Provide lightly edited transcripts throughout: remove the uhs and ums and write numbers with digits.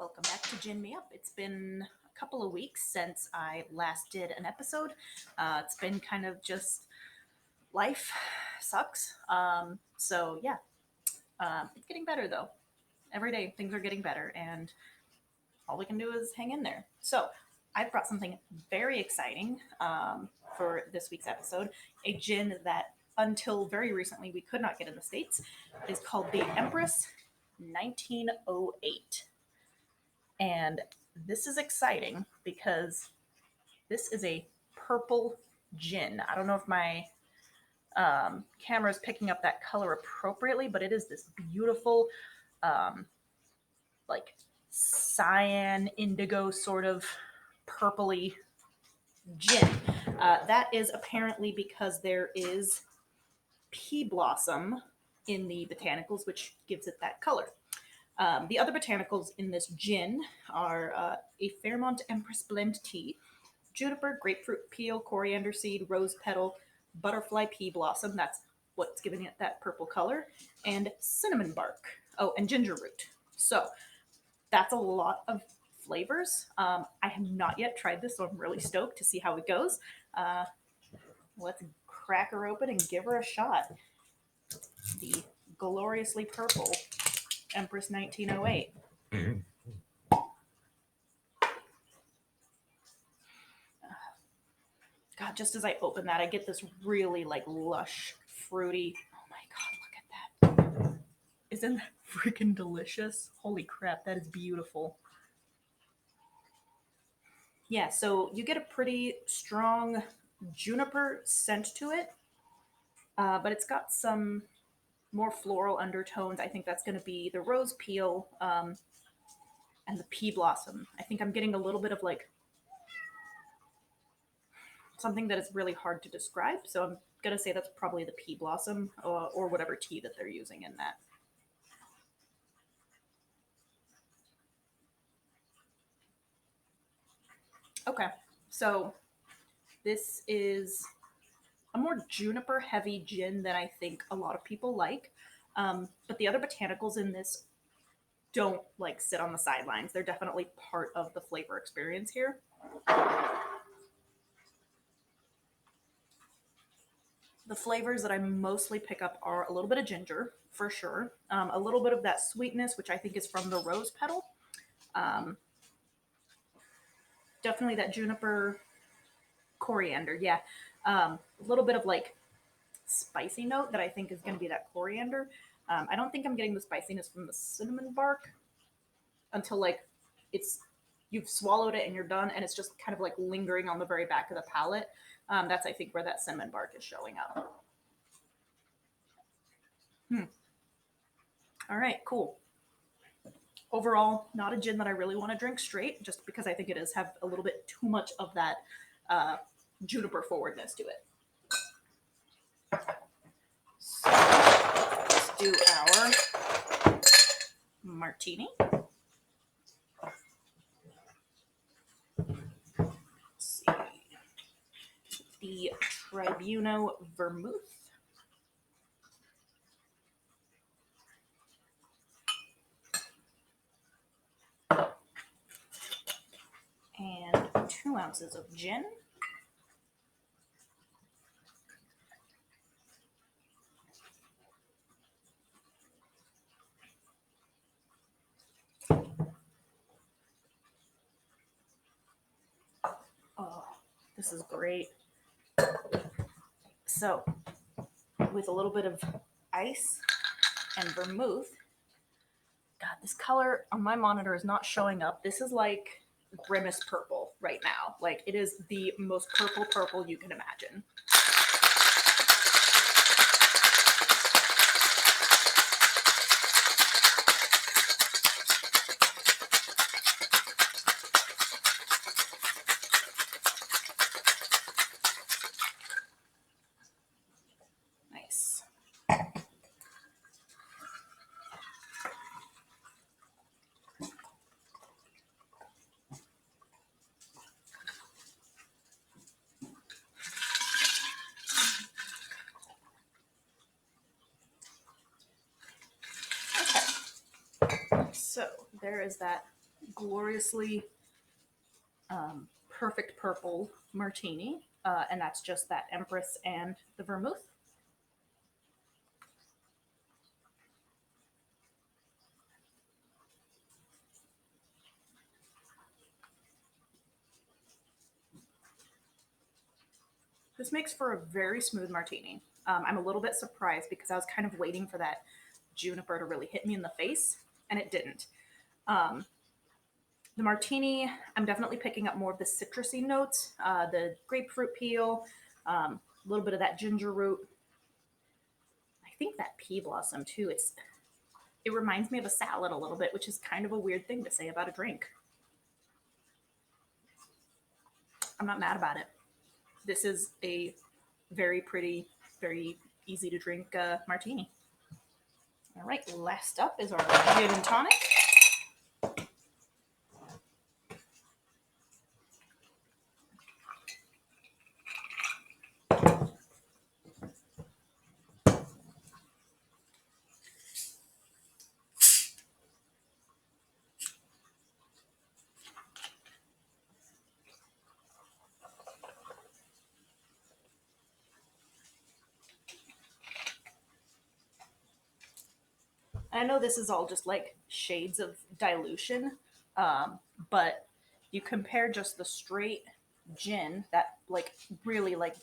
Welcome back to Gin Me Up. It's been a couple of weeks since I last did an episode. It's been kind of just life sucks. It's getting better though. Every day things are getting better, and all we can do is hang in there. So I've brought something very exciting for this week's episode. A gin that until very recently we could not get in the States. It is called the Empress 1908. And this is exciting because this is a purple gin. I don't know if my camera is picking up that color appropriately, but it is this beautiful, um, like cyan, indigo sort of purpley gin. That is apparently because there is pea blossom in the botanicals, which gives it that color. The other botanicals in this gin are a Fairmont Empress blend tea, juniper, grapefruit peel, coriander seed, rose petal, butterfly pea blossom. That's what's giving it that purple color, and cinnamon bark. Oh, and ginger root. So that's a lot of flavors. I have not yet tried this, so I'm really stoked to see how it goes. Uh, let's crack her open and give her a shot. The gloriously purple Empress 1908. God, just as I open that, I get this really like lush, fruity. Oh my God, look at that. Isn't that freaking delicious? Holy crap, that is beautiful. Yeah, so you get a pretty strong juniper scent to it, but it's got some more floral undertones. I think that's going to be the rose peel and the pea blossom. I think I'm getting a little bit of like something that is really hard to describe. So I'm going to say that's probably the pea blossom or whatever tea that they're using in that. Okay, so this is a more juniper heavy gin than I think a lot of people like. But the other botanicals in this don't like sit on the sidelines. They're definitely part of the flavor experience here. The flavors that I mostly pick up are a little bit of ginger, for sure, a little bit of that sweetness, which I think is from the rose petal. Um, Definitely that juniper coriander, yeah. A little bit of like spicy note that I think is going to be that coriander. I don't think I'm getting the spiciness from the cinnamon bark until like it's you've swallowed it and you're done, and it's just kind of like lingering on the very back of the palate. That's I think where that cinnamon bark is showing up. Hmm. All right, cool. Overall, not a gin that I really want to drink straight, just because I think it does have a little bit too much of that uh, juniper forwardness to it. So let's do our martini. Let's see. The Tribuno Vermouth. And 2 ounces of gin. Oh, this is great. So, with a little bit of ice and vermouth, God, this color on my monitor is not showing up. This is like grimace purple right now. Like, it is the most purple you can imagine. Nice. Okay. So there is that gloriously perfect purple martini, and that's just that Empress and the vermouth. This makes for a very smooth martini. I'm a little bit surprised because I was kind of waiting for that juniper to really hit me in the face, and it didn't. Um, the martini, I'm definitely picking up more of the citrusy notes, the grapefruit peel, a little bit of that ginger root. I think that pea blossom too. It reminds me of a salad a little bit, which is kind of a weird thing to say about a drink. I'm not mad about it. This is a very pretty, very easy to drink martini. All right, last up is our gin and tonic. I know this is all just like shades of dilution, um, but you compare just the straight gin, that like really like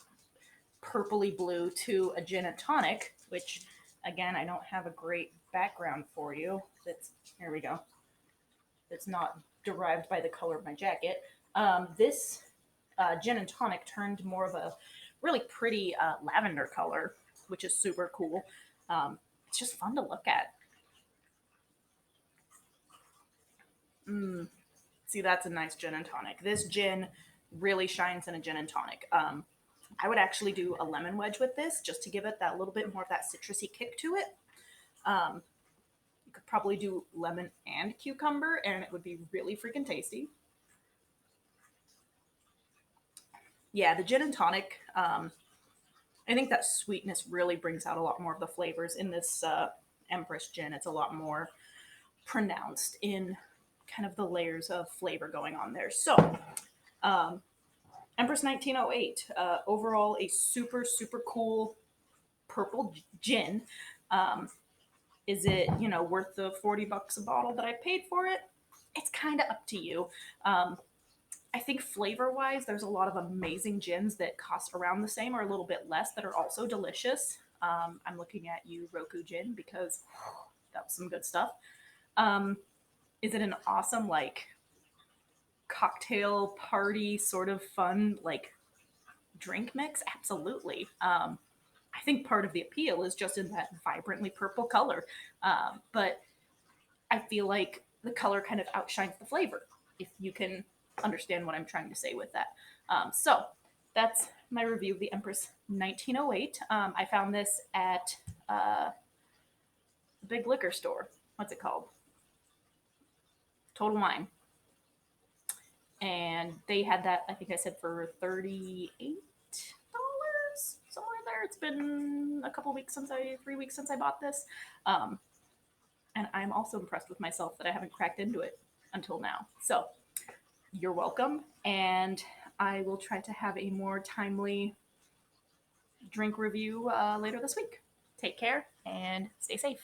purpley blue, to a gin and tonic, which again I don't have a great background for you. That's here we go. It's not derived by the color of my jacket. This gin and tonic turned more of a really pretty lavender color, which is super cool. It's just fun to look at. Mm, see, that's a nice gin and tonic. This gin really shines in a gin and tonic. I would actually do a lemon wedge with this just to give it that little bit more of that citrusy kick to it. Um, you could probably do lemon and cucumber, and it would be really freaking tasty. Yeah, the gin and tonic. I think that sweetness really brings out a lot more of the flavors in this Empress gin. It's a lot more pronounced in kind of the layers of flavor going on there. So, um, Empress 1908, overall a super, super cool purple gin. Um, is it, worth the $40 a bottle that I paid for it? It's kind of up to you. Um, I think flavor wise, there's a lot of amazing gins that cost around the same or a little bit less that are also delicious. I'm looking at you, Roku Gin, because that was some good stuff. Um, is it an awesome, like, cocktail party sort of fun, like, drink mix? Absolutely. I think part of the appeal is just in that vibrantly purple color. But I feel like the color kind of outshines the flavor, if you can understand what I'm trying to say with that. So that's my review of the Empress 1908. I found this at a big liquor store. What's it called? Total Wine. And they had that, I think I said, for $38, somewhere in there. It's been a couple weeks 3 weeks since I bought this. Um, and I'm also impressed with myself that I haven't cracked into it until now. So you're welcome, and I will try to have a more timely drink review later this week. Take care and stay safe.